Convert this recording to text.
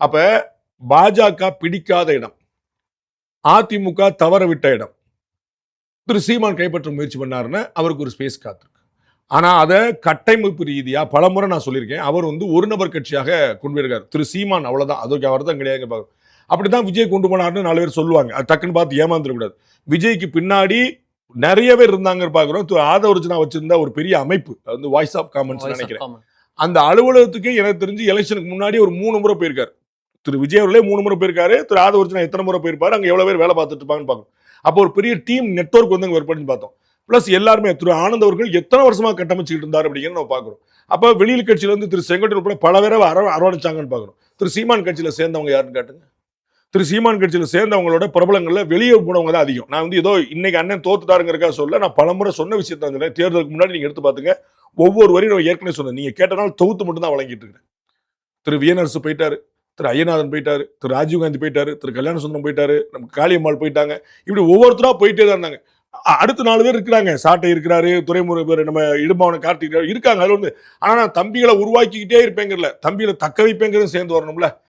அப்ப பாஜக பிடிக்காத இடம், அதிமுக தவற விட்ட இடம், திரு சீமான் கைப்பற்ற முயற்சி பண்ணாருன்னு அவருக்கு ஒரு ஸ்பேஸ் காத்திருக்கு. ஆனா அதை கட்டமைப்பு ரீதியா பலமுறை நான் சொல்லியிருக்கேன். அவர் ஒரு நபர் கட்சியாக கொண்டு போயிருக்காரு. திரு சீமான் அவ்வளவுதான், அதுக்கு அவர் தான் கிடையாது. அப்படிதான் விஜய் கொண்டு போனார்னு 4 பேர் சொல்லுவாங்க. அது டக்குன்னு பார்த்து ஏமாந்துடக்கூடாது. விஜய்க்கு பின்னாடி நிறைய பேர் இருந்தாங்க பார்க்கிறோம். ஆதவர்ஜுனா வச்சிருந்த ஒரு பெரிய அமைப்பு, வாய்ஸ் ஆஃப் காமன்ஸ் நினைக்கிறேன். அந்த அலுவலகத்துக்கு எனக்கு தெரிஞ்சு எலெக்ஷனுக்கு முன்னாடி ஒரு 3 முறை போயிருக்காரு. திரு விஜய் அவர்களே 3 முறை போயிருக்காரு. திரு ஆதவர்ஜுனா எத்தனை முறை போயிருப்பாரு, அங்க எவ்வளவு பேர் வேலை பார்த்துட்டு இருப்பாங்கன்னு பார்க்கணும். அப்போ ஒரு பெரிய டீம் நெட்வொர்க் அங்க ஏற்படுத்தி பார்த்தோம். பிளஸ் எல்லாருமே திரு ஆனந்த் அவர்கள் எத்தனை வருஷமா கட்டமைச்சுட்டு இருந்தார் அப்படிங்கிறத நம்ம பார்க்கிறோம். அப்ப வெளியில் கட்சியில திரு செங்கோட்டையன் உட்பட பல பேரை அரவணைச்சாங்கன்னு பார்க்கிறோம். திரு சீமான் கட்சியில சேர்ந்தவங்க யாருன்னு காட்டுங்க. திரு சீமான் கட்சியில சேர்ந்தவங்களோட பிரபலங்கள்ல வெளியே போனவங்க தான் அதிகம். நான் ஏதோ இன்னைக்கு அண்ணன் தோத்துட்டாருங்கிறக்கா சொல்ல, நான் பலமுறை சொன்ன விஷயத்த சொன்னேன். தேர்தலுக்கு முன்னாடி நீங்க எடுத்து பாத்துங்க, ஒவ்வொரு வரையும் நான் ஏற்கனவே சொன்னேன். நீங்க கேட்டனால தொகுத்து மட்டும் தான் வழங்கிட்டு இருக்கேன். திரு விஎன்ஆர்ஸ் போயிட்டாரு, திரு ஐயநாதன் போயிட்டாரு, திரு ராஜீவ்காந்தி போயிட்டாரு, திரு கல்யாண சுந்தரம் போயிட்டாரு, நம்ம காளியம்மாள் போயிட்டாங்க. இப்படி ஒவ்வொருத்தரா போயிட்டே தான் இருந்தாங்க. அடுத்த 4 பேர் இருக்கிறாங்க. சாட்டை இருக்கிறாரு, துறைமுறை பேர் நம்ம இடும்பாவன கார்த்திக் இருக்காங்க. அதுல ஆனா நான் தம்பிகளை உருவாக்கிக்கிட்டே இருப்பேங்கல்ல, தம்பிகளை தக்க வைப்பேங்கிறது சேர்ந்து வரணும்ல.